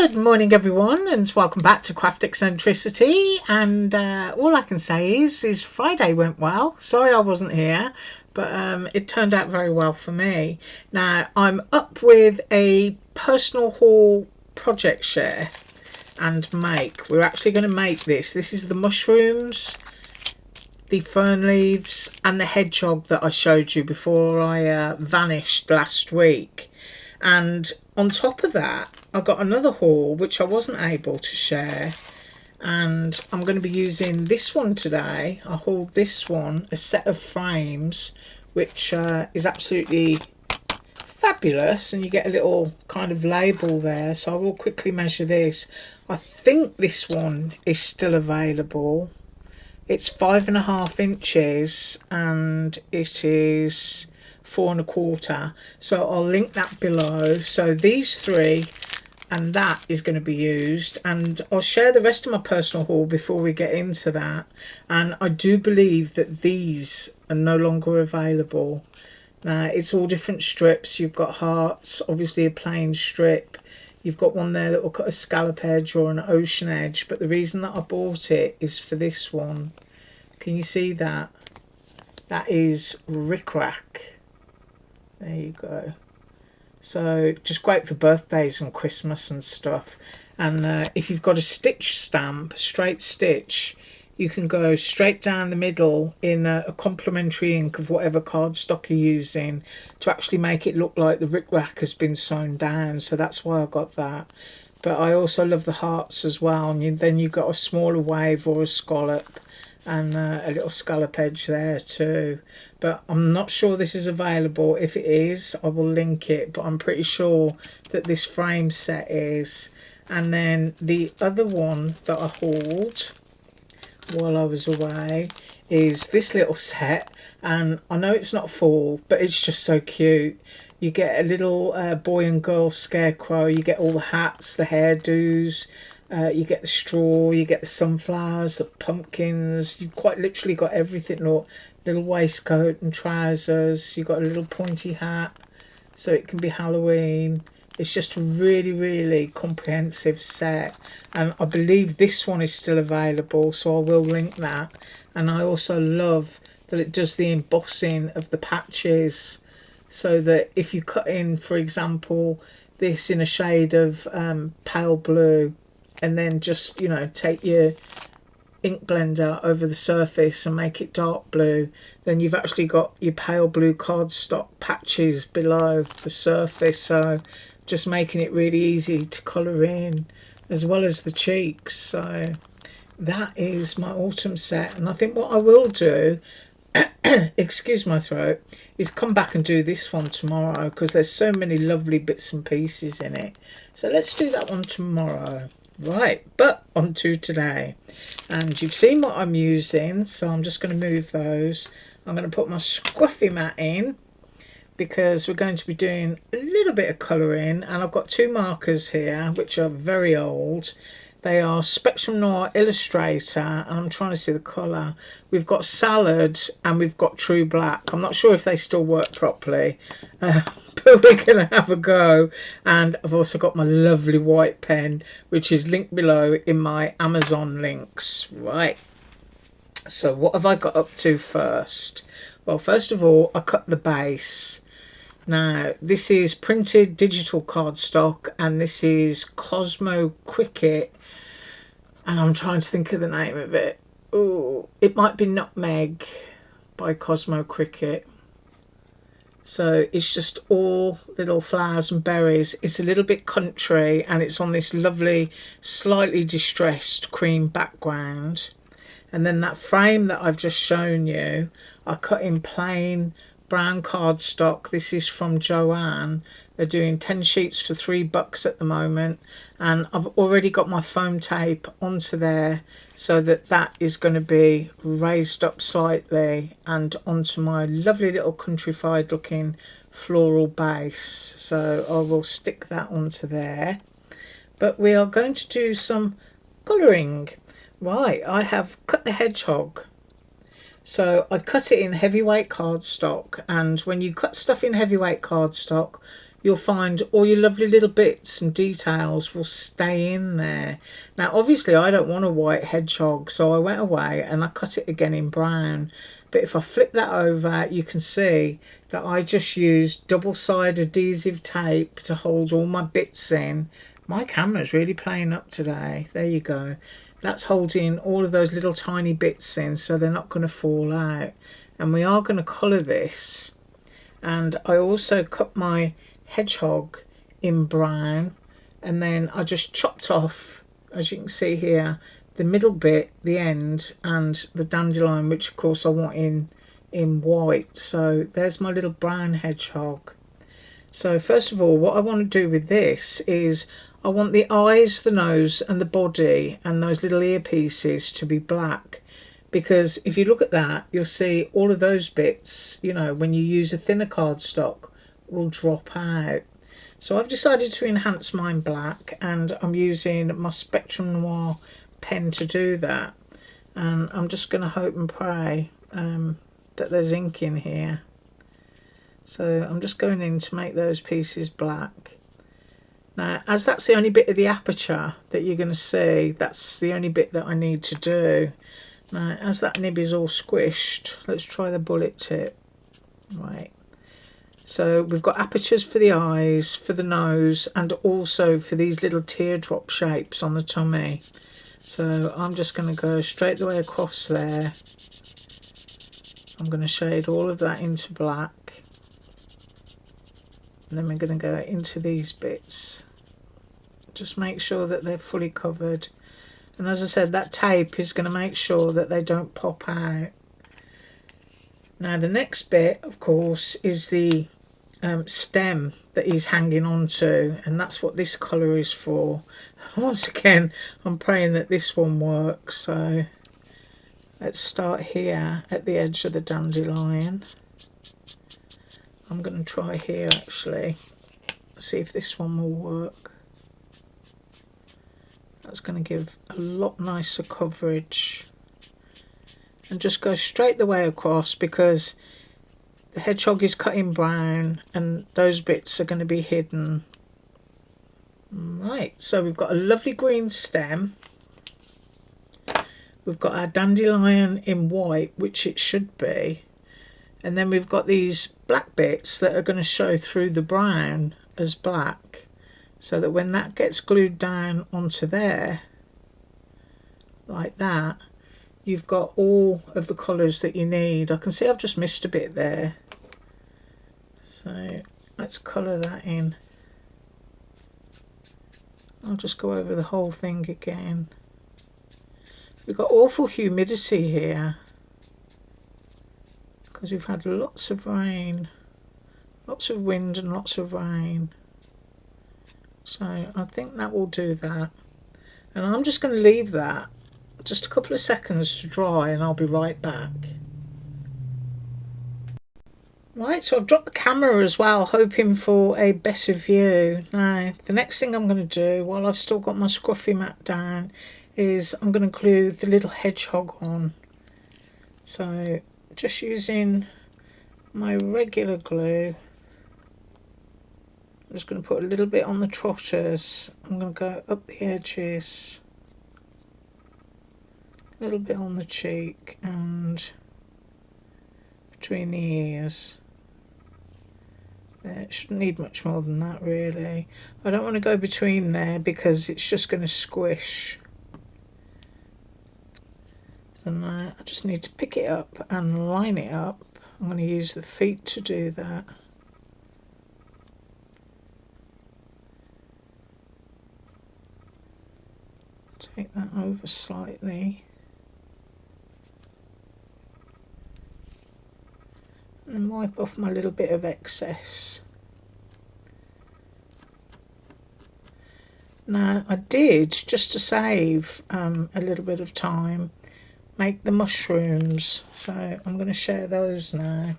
Good morning everyone, and welcome back to Craft Eccentricity. And all I can say is Friday went well. Sorry I wasn't here, but it turned out very well for me. Now I'm up with a personal haul project share and make. We're actually going to make this. This is the mushrooms, the fern leaves and the hedgehog that I showed you before I vanished last week. And on top of that, I got another haul which I wasn't able to share, and I'm going to be using this one today. I hauled this one, a set of frames, which is absolutely fabulous, and you get a little kind of label there. So I will quickly measure this. I think this one is still available. It's 5.5 inches and it is 4.25, so I'll link that below. So these three and that is going to be used, and I'll share the rest of my personal haul before we get into that. And I do believe that these are no longer available. Now it's all different strips. You've got hearts, obviously a plain strip. You've got one there that will cut a scallop edge or an ocean edge, but the reason that I bought it is for this one. Can you see that? That is rickrack. There you go. So just great for birthdays and Christmas and stuff. And if you've got a stitch stamp, a straight stitch, you can go straight down the middle in a complementary ink of whatever cardstock you're using to actually make it look like the rickrack has been sewn down. So that's why I got that. But I also love the hearts as well. And then you've got a smaller wave or a scallop, and a little scallop edge there too. But I'm not sure this is available. If it is, I will link it, but I'm pretty sure that this frame set is. And then the other one that I hauled while I was away is this little set, and I know it's not fall, but it's just so cute. You get a little boy and girl scarecrow, you get all the hats, the hairdos, you get the straw, you get the sunflowers, the pumpkins. You quite literally got everything. Look, little waistcoat and trousers. You got a little pointy hat, so it can be Halloween. It's just a really, really comprehensive set, and I believe this one is still available, so I will link that. And I also love that it does the embossing of the patches, so that if you cut in, for example, this in a shade of pale blue, and then just, you know, take your ink blender over the surface and make it dark blue, then you've actually got your pale blue cardstock patches below the surface. So just making it really easy to colour in, as well as the cheeks. So that is my autumn set, and I think what I will do excuse my throat, is come back and do this one tomorrow, because there's so many lovely bits and pieces in it. So let's do that one tomorrow. Right, but on to today. And you've seen what I'm using, so I'm just going to move those. I'm going to put my scruffy mat in, because we're going to be doing a little bit of colouring. And I've got two markers here which are very old. They are Spectrum Noir Illustrator, and I'm trying to see the colour. We've got Salad and we've got True Black. I'm not sure if they still work properly, but we're going to have a go. And I've also got my lovely white pen, which is linked below in my Amazon links. Right, so what have I got up to first? Well, first of all, I cut the base. Now, this is printed digital cardstock, and this is Cosmo Cricket, and I'm trying to think of the name of it. Oh, it might be Nutmeg by Cosmo Cricket. So it's just all little flowers and berries. It's a little bit country, and it's on this lovely, slightly distressed cream background. And then that frame that I've just shown you, I cut in plain brown cardstock. This is from Joanne. They're doing 10 sheets for $3 at the moment, and I've already got my foam tape onto there, so that that is going to be raised up slightly and onto my lovely little countrified looking floral base. So I will stick that onto there. But we are going to do some colouring. Right, I have cut the hedgehog. So I cut it in heavyweight cardstock, and when you cut stuff in heavyweight cardstock, you'll find all your lovely little bits and details will stay in there. Now obviously I don't want a white hedgehog, so I went away and I cut it again in brown. But if I flip that over, you can see that I just used double-sided adhesive tape to hold all my bits in. My camera's really playing up today. There you go. That's holding all of those little tiny bits in so they're not going to fall out. And we are going to colour this. And I also cut my hedgehog in brown, and then I just chopped off, as you can see here, the middle bit, the end, and the dandelion, which of course I want in white. So there's my little brown hedgehog. So first of all, what I want to do with this is I want the eyes, the nose and the body and those little earpieces to be black, because if you look at that, you'll see all of those bits, you know, when you use a thinner cardstock, will drop out. So I've decided to enhance mine black, and I'm using my Spectrum Noir pen to do that. And I'm just going to hope and pray that there's ink in here. So I'm just going in to make those pieces black. Now, as that's the only bit of the aperture that you're going to see, that's the only bit that I need to do. Now, as that nib is all squished, let's try the bullet tip. Right. So we've got apertures for the eyes, for the nose, and also for these little teardrop shapes on the tummy. So I'm just going to go straight the way across there. I'm going to shade all of that into black. And then we're going to go into these bits. Just make sure that they're fully covered. And as I said, that tape is going to make sure that they don't pop out. Now the next bit, of course, is the stem that he's hanging on to, and that's what this colour is for. Once again, I'm praying that this one works. So let's start here at the edge of the dandelion. I'm going to try here actually, see if this one will work. That's going to give a lot nicer coverage. And just go straight the way across, because the hedgehog is cut in brown and those bits are going to be hidden. Right, so we've got a lovely green stem. We've got our dandelion in white, which it should be. And then we've got these black bits that are going to show through the brown as black. So that when that gets glued down onto there, like that, you've got all of the colours that you need. I can see I've just missed a bit there. So let's colour that in. I'll just go over the whole thing again. We've got awful humidity here, because we've had lots of rain, lots of wind and lots of rain. So I think that will do that. And I'm just going to leave that just a couple of seconds to dry, and I'll be right back. Right, so I've dropped the camera as well, hoping for a better view. Now, the next thing I'm going to do, while I've still got my scruffy mat down, is I'm going to glue the little hedgehog on. So just using my regular glue, I'm just going to put a little bit on the trotters. I'm going to go up the edges, a little bit on the cheek and between the ears. There, it shouldn't need much more than that really. I don't want to go between there because it's just going to squish. So now I just need to pick it up and line it up. I'm going to use the feet to do that. Take that over slightly. And wipe off my little bit of excess. Now I did, just to save a little bit of time, make the mushrooms. So I'm going to share those now.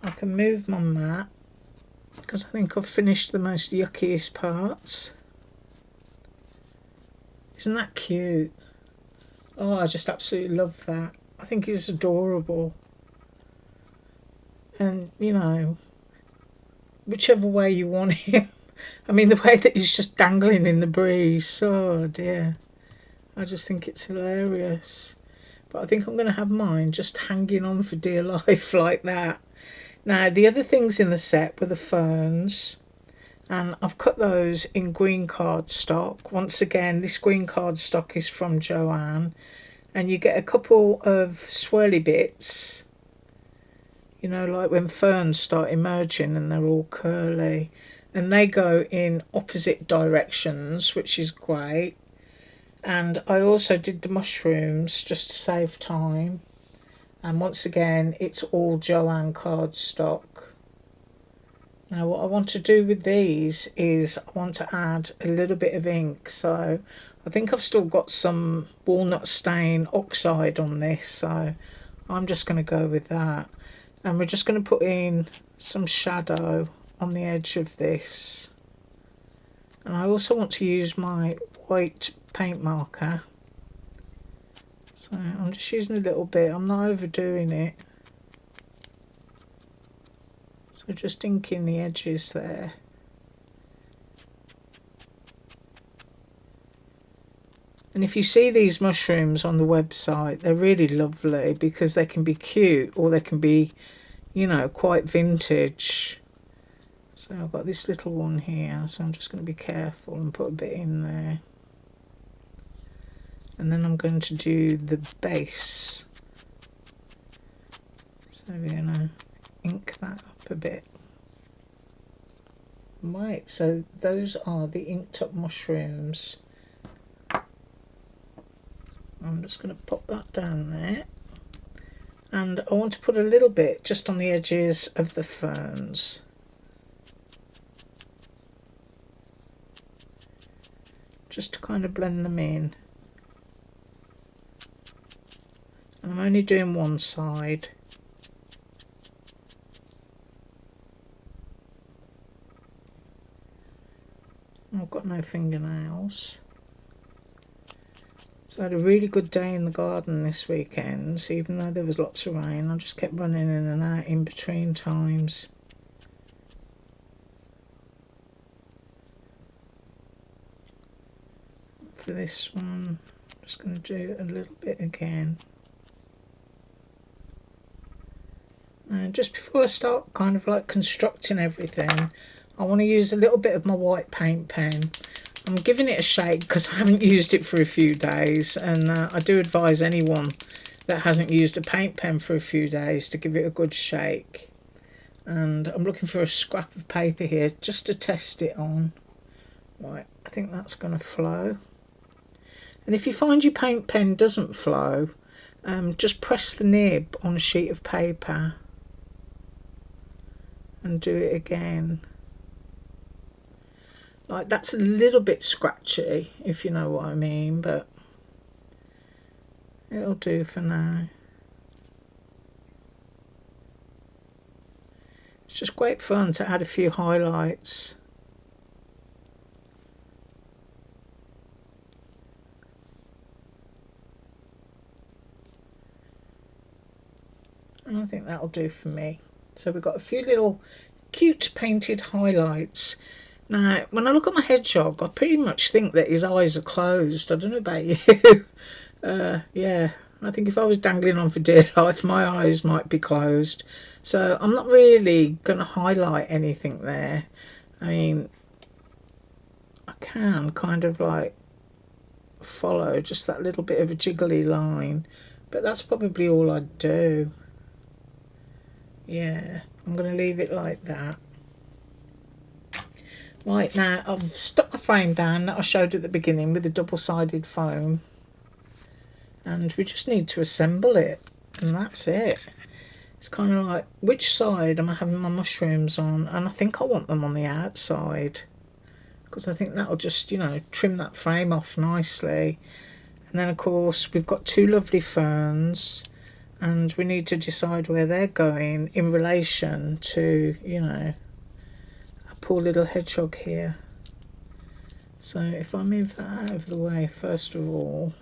I can move my mat because I think I've finished the most yuckiest parts. Isn't that cute? Oh, I just absolutely love that. I think he's adorable. And, you know, whichever way you want him. I mean, the way that he's just dangling in the breeze. Oh dear. I just think it's hilarious. But I think I'm going to have mine just hanging on for dear life like that. Now, the other things in the set were the ferns. And I've cut those in green cardstock. Once again, this green cardstock is from Joanne. And you get a couple of swirly bits. You know, like when ferns start emerging and they're all curly. And they go in opposite directions, which is great. And I also did the mushrooms just to save time. And once again, it's all Joanne cardstock. Now what I want to do with these is I want to add a little bit of ink. So I think I've still got some walnut stain oxide on this. So I'm just going to go with that. And we're just going to put in some shadow on the edge of this. And I also want to use my white paint marker. So I'm just using a little bit. I'm not overdoing it. So just inking the edges there. And if you see these mushrooms on the website, they're really lovely because they can be cute or they can be, you know, quite vintage. So I've got this little one here, so I'm just going to be careful and put a bit in there. And then I'm going to do the base. So we're going to ink that up a bit. Right, so those are the inked up mushrooms. I'm just going to pop that down there. And I want to put a little bit just on the edges of the ferns. Just to kind of blend them in. And I'm only doing one side. I've got no fingernails. So I had a really good day in the garden this weekend, even though there was lots of rain. I just kept running in and out in between times. For this one, I'm just going to do a little bit again. And just before I start kind of like constructing everything, I want to use a little bit of my white paint pen. I'm giving it a shake because I haven't used it for a few days, and I do advise anyone that hasn't used a paint pen for a few days to give it a good shake. And I'm looking for a scrap of paper here just to test it on. Right, I think that's going to flow. And if you find your paint pen doesn't flow, just press the nib on a sheet of paper and do it again. Like, that's a little bit scratchy, if you know what I mean, but it'll do for now. It's just great fun to add a few highlights. And I think that'll do for me. So we've got a few little cute painted highlights. Now, when I look at my hedgehog, I pretty much think that his eyes are closed. I don't know about you. Yeah, I think if I was dangling on for dear life, my eyes might be closed. So I'm not really going to highlight anything there. I mean, I can kind of like follow just that little bit of a jiggly line, but that's probably all I'd do. Yeah, I'm going to leave it like that. Right, now I've stuck my frame down that I showed at the beginning with the double-sided foam, and we just need to assemble it, and that's it. It's kind of like, which side am I having my mushrooms on? And I think I want them on the outside, because I think that'll just, you know, trim that frame off nicely. And then of course we've got two lovely ferns, and we need to decide where they're going in relation to, you know, poor little hedgehog here. So if I move that out of the way first of all,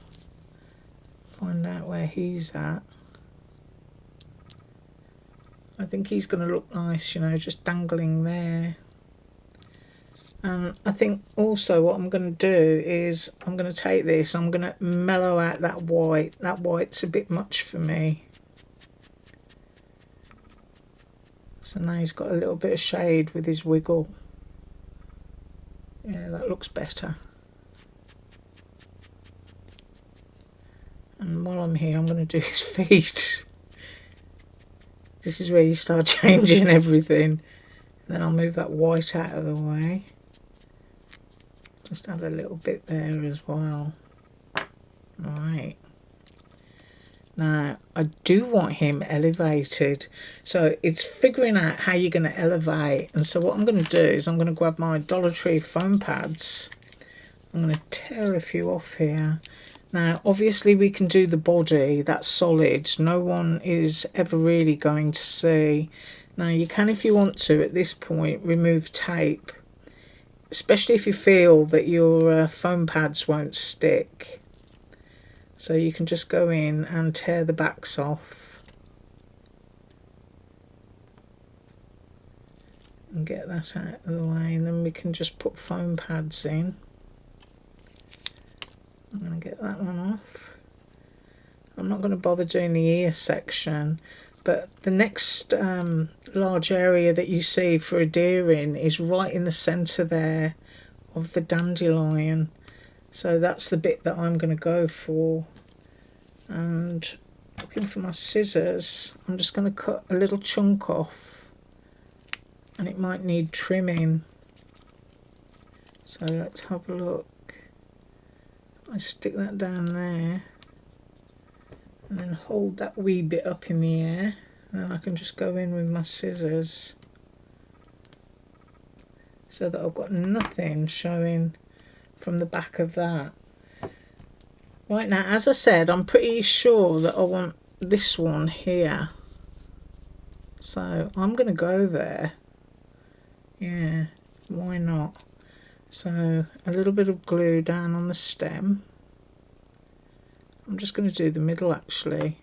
find out where he's at. I think he's going to look nice, you know, just dangling there. And I think also what I'm going to do is I'm going to take this, I'm going to mellow out that white. That white's a bit much for me. So now he's got a little bit of shade with his wiggle. Yeah, that looks better. And while I'm here, I'm going to do his feet. This is where you start changing everything. And then I'll move that white out of the way. Just add a little bit there as well. Alright. Now, I do want him elevated. So it's figuring out how you're going to elevate. And so what I'm going to do is I'm going to grab my Dollar Tree foam pads. I'm going to tear a few off here. Now, obviously we can do the body, that's solid. No one is ever really going to see. Now, you can, if you want to, at this point, remove tape. Especially if you feel that your foam pads won't stick. So you can just go in and tear the backs off. And get that out of the way. And then we can just put foam pads in. I'm going to get that one off. I'm not going to bother doing the ear section, but the next large area that you see for a deer in is right in the centre there of the dandelion. So that's the bit that I'm going to go for. And looking for my scissors, I'm just going to cut a little chunk off, and it might need trimming. So let's have a look. I stick that down there and then hold that wee bit up in the air, and then I can just go in with my scissors so that I've got nothing showing from the back of that. Right, now, as I said, I'm pretty sure that I want this one here, so I'm going to go there. Yeah, why not? So a little bit of glue down on the stem. I'm just going to do the middle actually,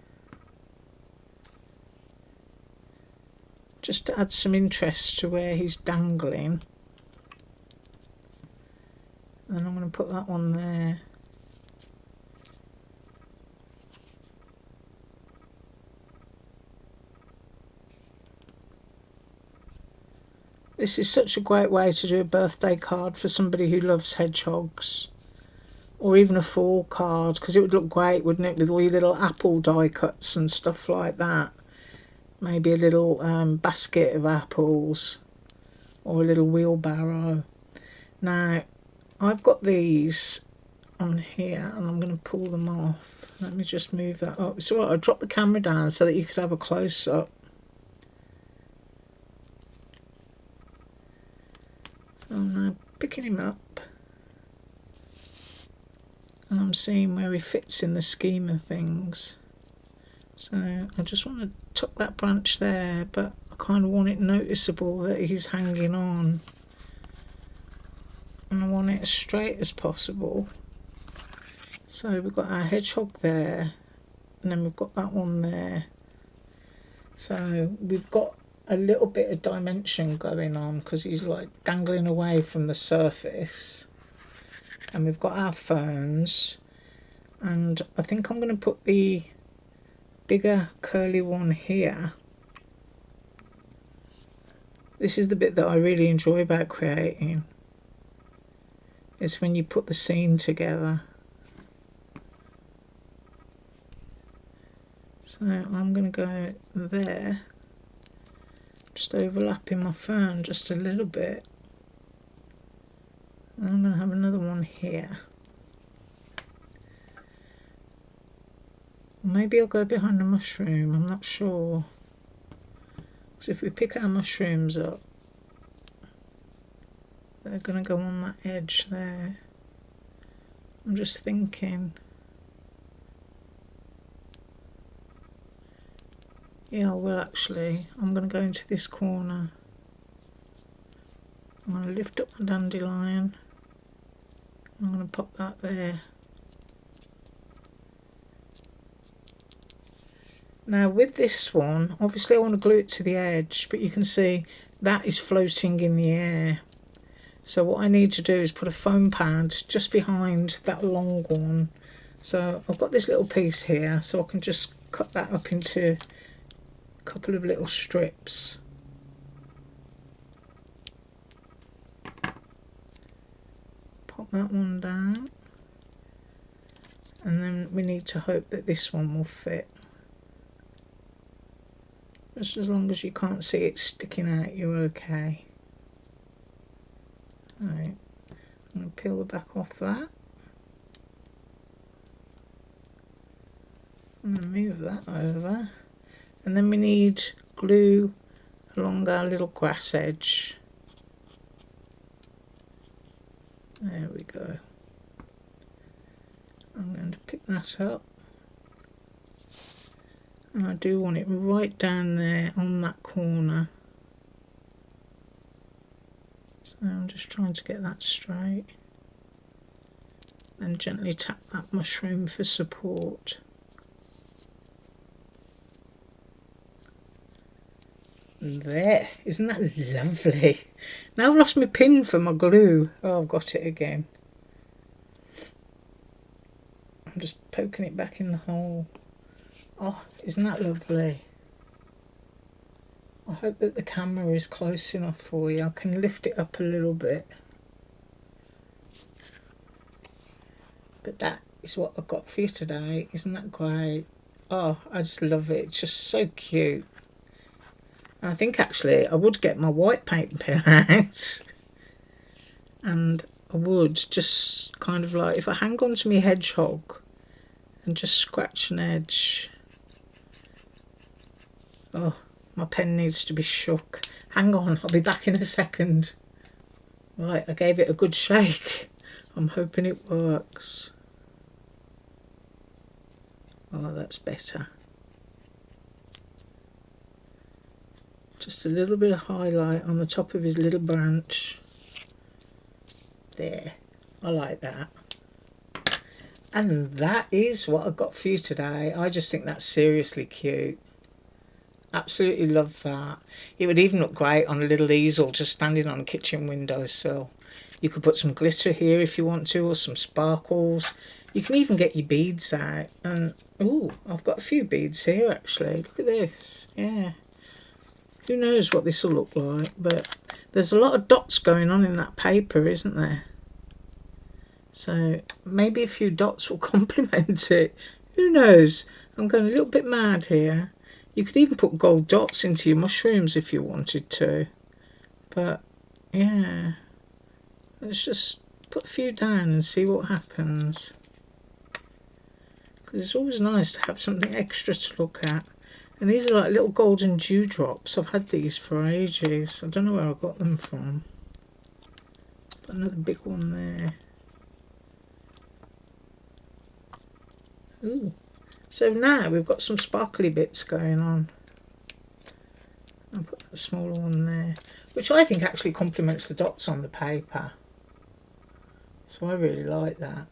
just to add some interest to where he's dangling. And I'm going to put that one there. This is such a great way to do a birthday card for somebody who loves hedgehogs, or even a fall card, because it would look great, wouldn't it, with all your little apple die cuts and stuff like that. Maybe a little basket of apples, or a little wheelbarrow. Now, I've got these on here, and I'm going to pull them off. Let me just move that up. It's alright, I dropped the camera down so that you could have a close-up. So I'm now picking him up, and I'm seeing where he fits in the scheme of things. So I just want to tuck that branch there, but I kind of want it noticeable that he's hanging on, and I want it as straight as possible. So we've got our hedgehog there, and then we've got that one there. So we've got a little bit of dimension going on because he's like dangling away from the surface. And we've got our ferns, and I think I'm going to put the bigger curly one here. This is the bit that I really enjoy about creating. It's when you put the scene together. So I'm going to go there, just overlapping my fern just a little bit. And I'm going to have another one here. Maybe I'll go behind the mushroom, I'm not sure. So if we pick our mushrooms up, they're going to go on that edge there. I'm just thinking. Yeah, well actually, I'm going to go into this corner. I'm going to lift up my dandelion. I'm going to pop that there. Now with this one, obviously I want to glue it to the edge, but you can see that is floating in the air. So what I need to do is put a foam pad just behind that long one. So I've got this little piece here, so I can just cut that up into a couple of little strips. Pop that one down. And then we need to hope that this one will fit. Just as long as you can't see it sticking out, you're okay. Right, I'm going to peel the back off that. And move that over. And then we need glue along our little grass edge. There we go. I'm going to pick that up. And I do want it right down there on that corner. So I'm just trying to get that straight. And gently tap that mushroom for support. There, isn't that lovely? Now I've lost my pin for my glue. Oh, I've got it again. I'm just poking it back in the hole. Oh, isn't that lovely? I hope that the camera is close enough for you. I can lift it up a little bit. But that is what I've got for you today. Isn't that great? Oh, I just love it. It's just so cute. I think actually I would get my white paint pen out. And I would just kind of like, if I hang on to my hedgehog and just scratch an edge. Oh, my pen needs to be shook. Hang on, I'll be back in a second. Right, I gave it a good shake. I'm hoping it works. Oh, that's better. Just a little bit of highlight on the top of his little branch. There, I like that. And that is what I've got for you today. I just think that's seriously cute. Absolutely love that. It would even look great on a little easel just standing on a kitchen windowsill. You could put some glitter here if you want to, or some sparkles. You can even get your beads out. And ooh, I've got a few beads here actually. Look at this. Yeah. Who knows what this will look like, but there's a lot of dots going on in that paper, isn't there? So maybe a few dots will complement it. Who knows? I'm going a little bit mad here. You could even put gold dots into your mushrooms if you wanted to. But yeah, let's just put a few down and see what happens. Because it's always nice to have something extra to look at. And these are like little golden dewdrops. I've had these for ages. I don't know where I got them from. But another big one there. Ooh. So now we've got some sparkly bits going on. I'll put that smaller one there, which I think actually complements the dots on the paper. So I really like that.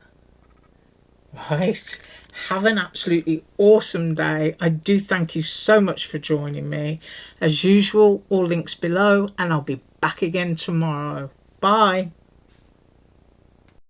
Right, have an absolutely awesome day. I do thank you so much for joining me. As usual, all links below, and I'll be back again tomorrow. Bye.